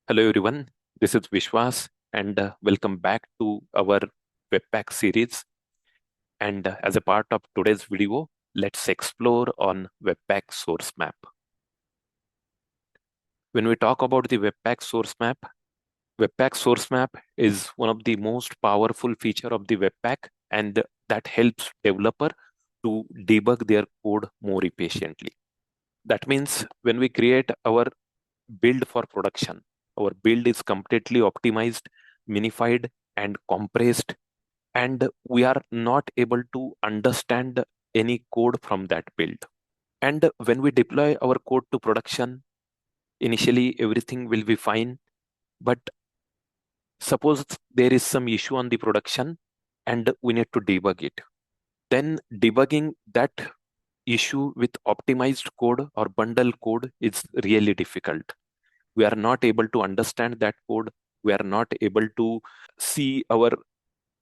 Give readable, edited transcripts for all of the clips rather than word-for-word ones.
Hello everyone, this is Vishwas and welcome back to our Webpack series. And as a part of today's video, let's explore on Webpack Source Map. When we talk about the Webpack Source Map is one of the most powerful feature of the Webpack, and that helps developer to debug their code more efficiently. That means when we create our build for production, our build is completely optimized, minified, and compressed, and we are not able to understand any code from that build. And when we deploy our code to production, initially everything will be fine. But suppose there is some issue on the production and we need to debug it. Then debugging that issue with optimized code or bundle code is really difficult. We are not able to understand that code. We are not able to see our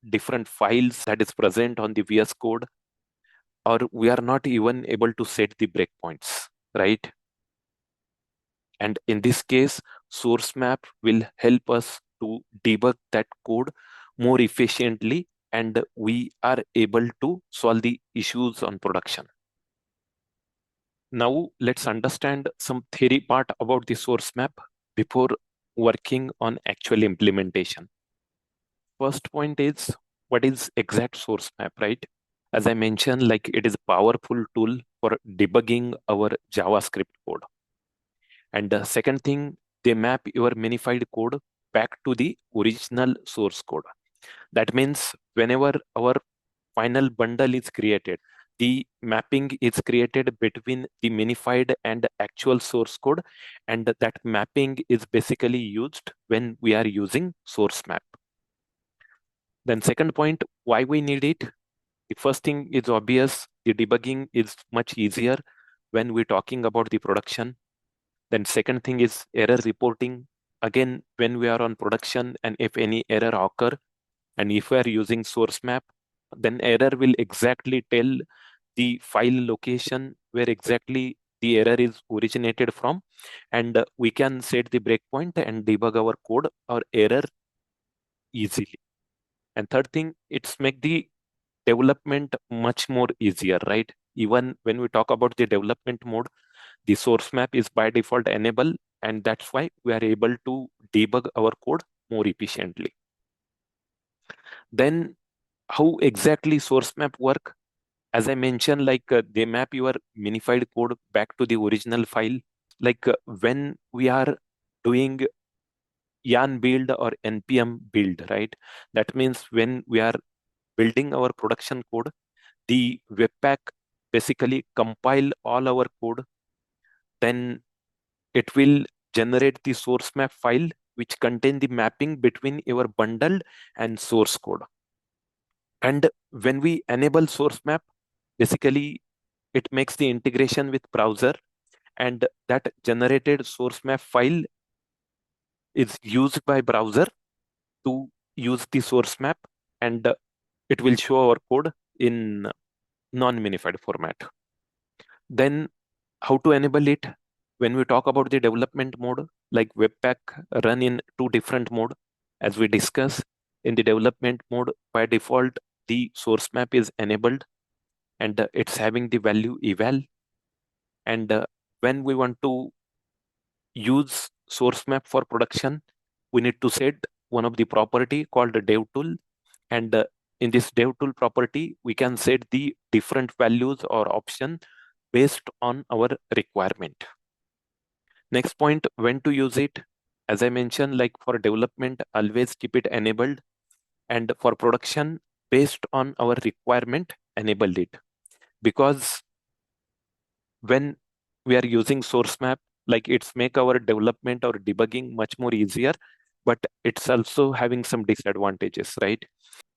different files that is present on the VS Code, or we are not even able to set the breakpoints, right? And in this case, source map will help us to debug that code more efficiently, and we are able to solve the issues on production. Now let's understand some theory part about the source map before working on actual implementation. First point is, what is exact source map, right? As I mentioned, like it is a powerful tool for debugging our JavaScript code. And the second thing, they map your minified code back to the original source code. That means whenever our final bundle is created, the mapping is created between the minified and actual source code, and that mapping is basically used when we are using source map. Then second point, why we need it? The first thing is obvious, the debugging is much easier when we're talking about the production. Then second thing is error reporting. Again, when we are on production and if any error occur, and if we are using source map, then error will exactly tell the file location where exactly the error is originated from, and we can set the breakpoint and debug our code or error easily. And third thing, it's make the development much more easier, right? Even when we talk about the development mode, the source map is by default enabled, and that's why we are able to debug our code more efficiently. Then how exactly source map work? As I mentioned, like they map your minified code back to the original file. Like when we are doing yarn build or npm build, right? That means when we are building our production code, the Webpack basically compile all our code, then it will generate the source map file which contain the mapping between your bundled and source code. And when we enable source map, basically it makes the integration with browser, and that generated source map file is used by browser to use the source map, and it will show our code in non-minified format. Then how to enable it? When we talk about the development mode, like Webpack run in two different mode. As we discuss, in the development mode, by default, the source map is enabled, and it's having the value eval. And when we want to use source map for production, we need to set one of the property called the dev tool. And in this dev tool property, we can set the different values or option based on our requirement. Next point, when to use it. As I mentioned, like for development, always keep it enabled, and for production, based on our requirement, enable it. Because when we are using source map, like it's make our development or debugging much more easier, but it's also having some disadvantages, right?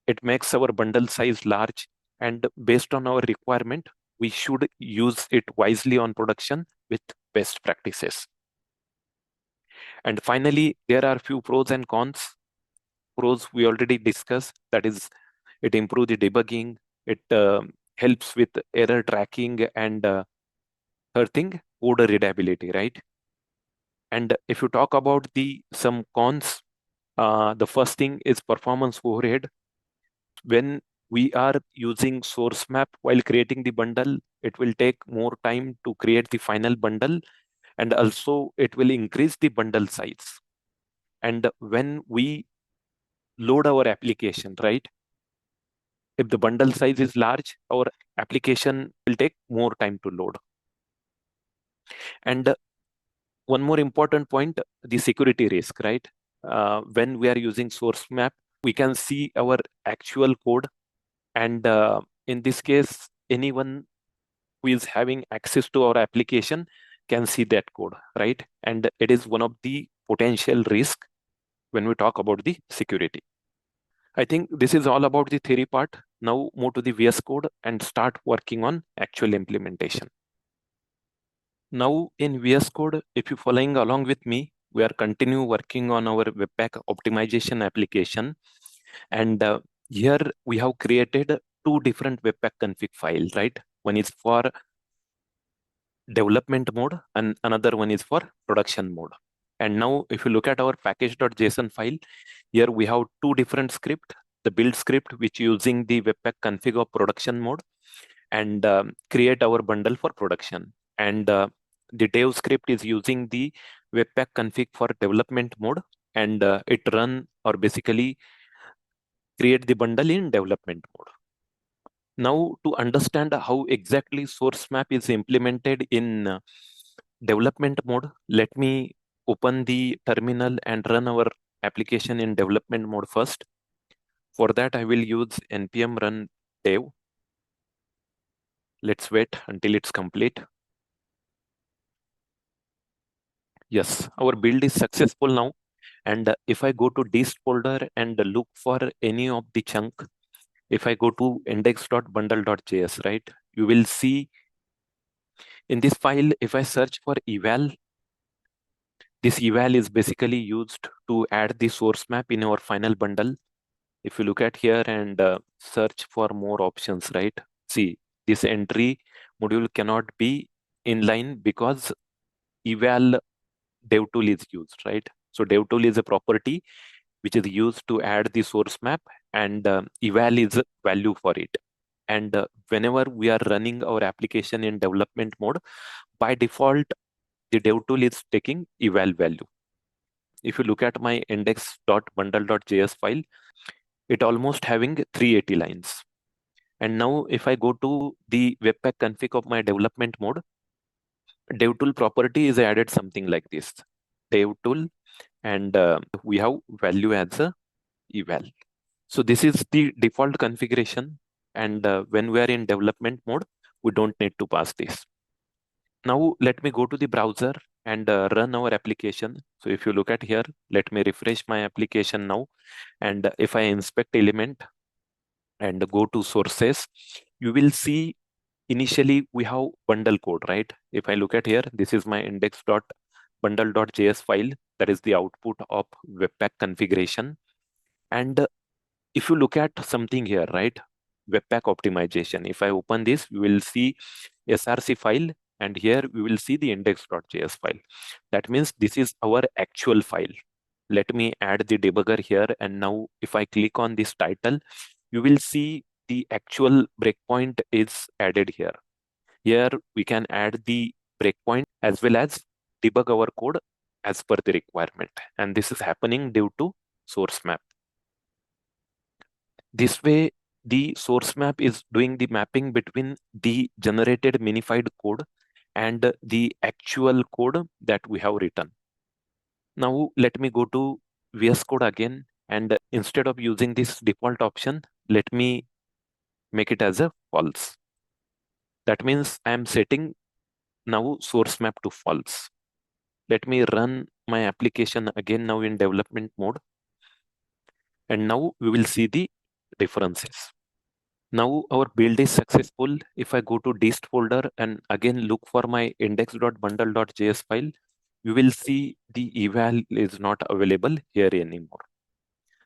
It makes our bundle size large, and based on our requirement, we should use it wisely on production with best practices. And finally, there are few pros and cons. Pros we already discussed, that is, it improves the debugging, it helps with error tracking, and third thing, code readability, right? And if you talk about the some cons, the first thing is performance overhead. When we are using source map while creating the bundle, it will take more time to create the final bundle, and also it will increase the bundle size. And when we load our application, right? If the bundle size is large, our application will take more time to load. And one more important point, the security risk, right? When we are using source map, we can see our actual code. And in this case, anyone who is having access to our application can see that code, right? And it is one of the potential risk when we talk about the security. I think this is all about the theory part. Now move to the VS Code and start working on actual implementation. Now in VS Code, if you're following along with me, we are continue working on our Webpack optimization application. And here we have created two different Webpack config files, right? One is for development mode and another one is for production mode. And now if you look at our package.json file, here we have two different script, the build script which using the Webpack config of production mode and create our bundle for production. And the dev script is using the Webpack config for development mode, and it run or basically create the bundle in development mode. Now, to understand how exactly source map is implemented in development mode, let me open the terminal and run our application in development mode first. For that, I will use npm run dev. Let's wait until it's complete. Yes, our build is successful now. And if I go to dist folder and look for any of the chunk, if I go to index.bundle.js, right, you will see in this file, if I search for eval, this eval is basically used to add the source map in our final bundle. If you look at here and search for more options, right, see, this entry module cannot be inline because eval dev tool is used, right? So dev tool is a property which is used to add the source map, and eval is a value for it. And whenever we are running our application in development mode, by default, the dev tool is taking eval value. If you look at my index.bundle.js file, it almost having 380 lines. And now if I go to the Webpack config of my development mode, dev tool property is added something like this. Dev tool, and we have value as a eval. So this is the default configuration. And when we are in development mode, we don't need to pass this. Now let me go to the browser and run our application. So if you look at here, let me refresh my application now. And if I inspect element and go to sources, you will see initially we have bundle code, right? If I look at here, this is my index.bundle.js file. That is the output of Webpack configuration. And if you look at something here, right? Webpack optimization. If I open this, we will see src file, and here we will see the index.js file. That means this is our actual file. Let me add the debugger here, and now if I click on this title, you will see the actual breakpoint is added here. Here we can add the breakpoint as well as debug our code as per the requirement. And this is happening due to source map. This way, the source map is doing the mapping between the generated minified code and the actual code that we have written. Now, let me go to VS Code again, and instead of using this default option, let me make it as a false. That means I am setting now source map to false. Let me run my application again now in development mode, and now we will see the differences. Now our build is successful. If I go to dist folder and again look for my index.bundle.js file, you will see the eval is not available here anymore.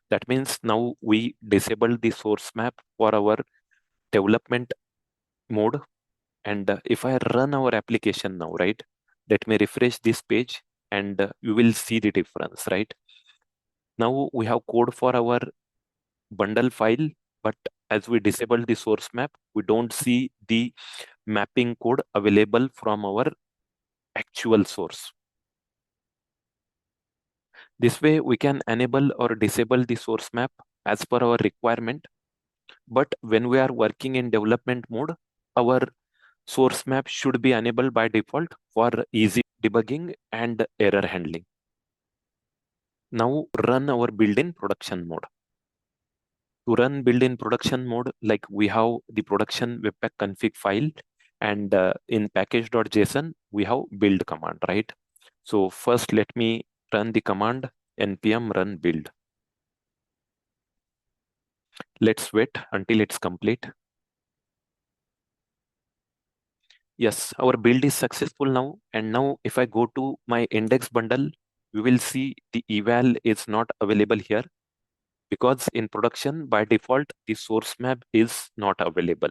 That means now we disable the source map for our development mode. And if I run our application now, right, let me refresh this page. and you will see the difference, right? Now we have code for our bundle file, but as we disable the source map, we don't see the mapping code available from our actual source. This way, we can enable or disable the source map as per our requirement. But when we are working in development mode, our source map should be enabled by default for easy debugging and error handling. Now run our build in production mode. To run build in production mode, like we have the production webpack config file, and in package.json, we have build command, right? So first let me run the command npm run build. Let's wait until it's complete. Yes, our build is successful now. And now if I go to my index bundle, we will see the eval is not available here because in production by default, the source map is not available.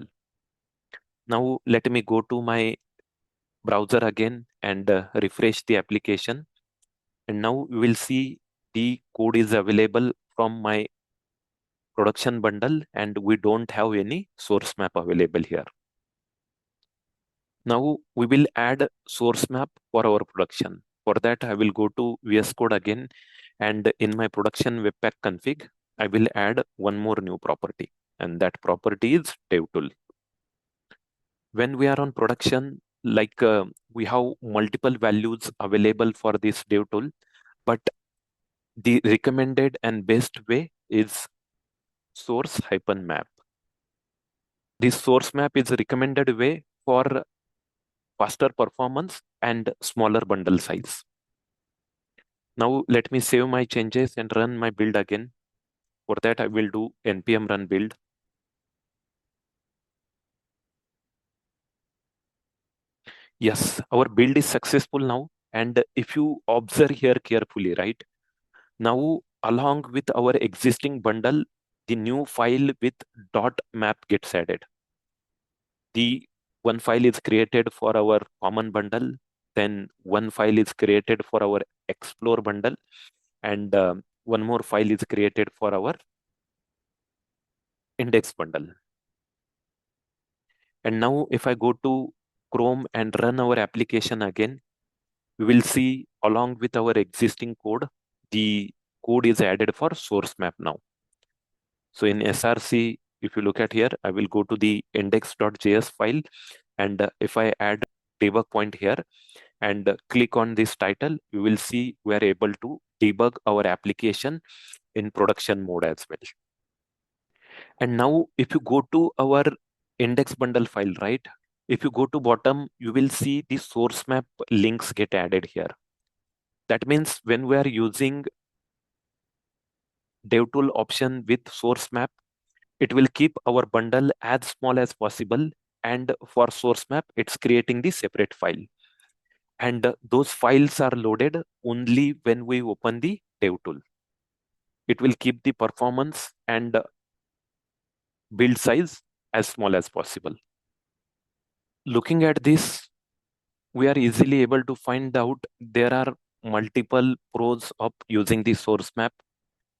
Now let me go to my browser again and refresh the application. And now we will see the code is available from my production bundle and we don't have any source map available here. Now we will add source map for our production. For that, I will go to VS Code again, and in my production webpack config, I will add one more new property, and that property is dev tool. When we are on production, like we have multiple values available for this dev tool, but the recommended and best way is source hyphen map. This source map is a recommended way for faster performance and smaller bundle size. Now let me save my changes and run my build again. For that, I will do npm run build. Yes, our build is successful now. And if you observe here carefully, right, now along with our existing bundle, the new file with dot map gets added. The one file is created for our common bundle, then one file is created for our explore bundle, and one more file is created for our index bundle. And now if I go to Chrome and run our application again, we will see along with our existing code, the code is added for source map now. So in SRC, if you look at here, I will go to the index.js file. And if I add debug point here and click on this title, you will see we are able to debug our application in production mode as well. And now if you go to our index bundle file, right? If you go to bottom, you will see the source map links get added here. That means when we are using DevTool option with source map, it will keep our bundle as small as possible. And for source map, it's creating the separate file. And those files are loaded only when we open the DevTool. It will keep the performance and build size as small as possible. Looking at this, we are easily able to find out there are multiple pros of using the source map.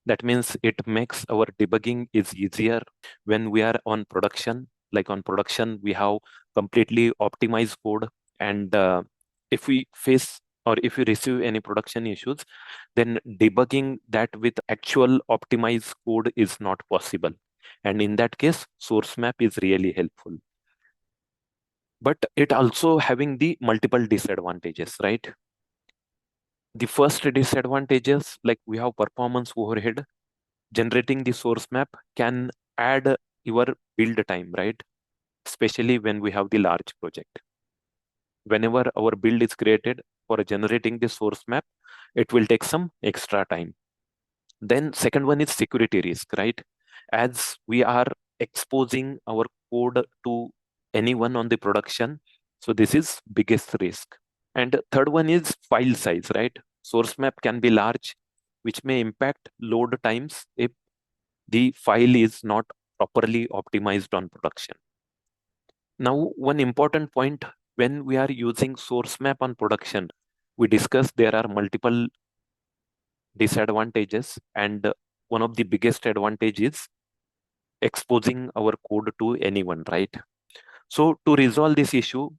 That means it makes our debugging is easier when we are on production. Like on production, we have completely optimized code. And if we face or if we receive any production issues, then debugging that with actual optimized code is not possible. And in that case, source map is really helpful. But it also having the multiple disadvantages, right? The first disadvantages, like we have performance overhead. Generating the source map can add your build time, right? Especially when we have the large project. Whenever our build is created for generating the source map, it will take some extra time. Then second one is security risk, right? As we are exposing our code to anyone on the production, so this is biggest risk. And third one is file size, right? Source map can be large, which may impact load times if the file is not properly optimized on production. Now, one important point when we are using source map on production, we discussed there are multiple disadvantages, and one of the biggest advantage is exposing our code to anyone, right? So to resolve this issue,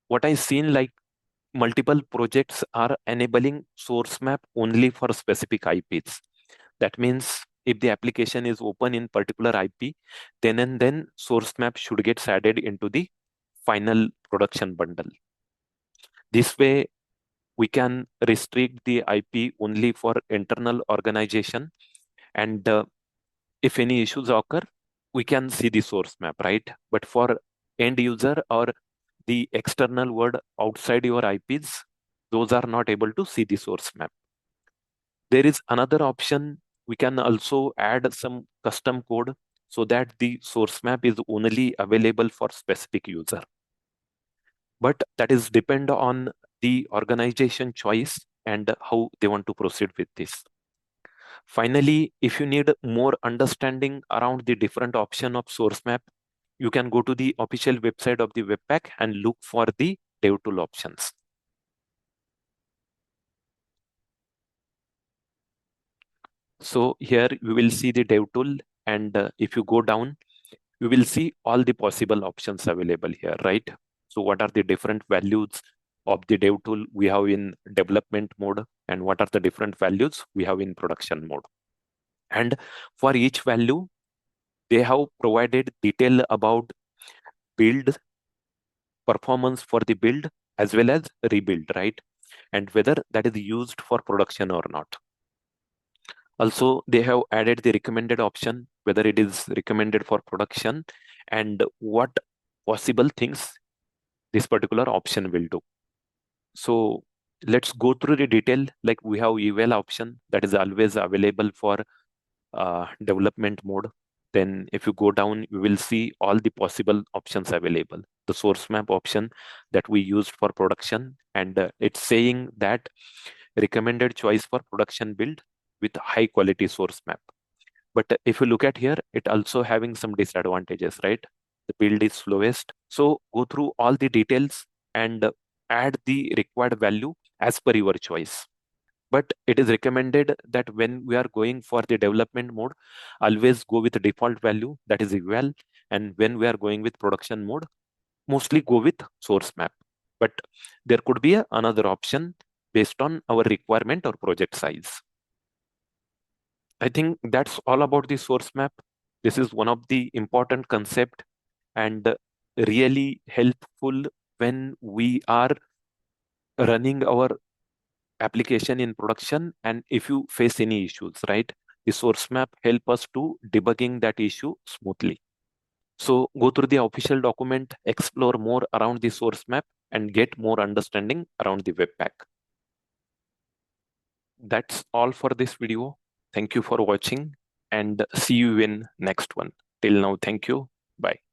what I seen, like, multiple projects are enabling source map only for specific IPs. That means if the application is open in particular IP, then and then source map should get added into the final production bundle. This way, we can restrict the IP only for internal organization, and if any issues occur, we can see the source map, right? But for end user or the external world outside your IPs, those are not able to see the source map. There is another option. We can also add some custom code so that the source map is only available for specific user. But that is depend on the organization choice and how they want to proceed with this. Finally, if you need more understanding around the different option of source map, you can go to the official website of the Webpack and look for the dev tool options. So here we will see the dev tool, and if you go down, you will see all the possible options available here, right? So what are the different values of the dev tool we have in development mode, and what are the different values we have in production mode? And for each value, they have provided detail about build, performance for the build, as well as rebuild, right? And whether that is used for production or not. Also, they have added the recommended option, whether it is recommended for production and what possible things this particular option will do. So let's go through the detail. Like, we have eval option that is always available for development mode. Then if you go down, you will see all the possible options available. The source map option that we used for production, and it's saying that recommended choice for production build with high quality source map. But if you look at here, it also having some disadvantages, right? The build is slowest. So go through all the details and add the required value as per your choice. But it is recommended that when we are going for the development mode, always go with the default value, that is eval. And when we are going with production mode, mostly go with source map. But there could be another option based on our requirement or project size. I think that's all about the source map. This is one of the important concept, and really helpful when we are running our application in production, and if you face any issues, right? The source map help us to debugging that issue smoothly. So go through the official document, explore more around the source map, and get more understanding around the Webpack. That's all for this video. Thank you for watching, and see you in next one. Till now, thank you. Bye.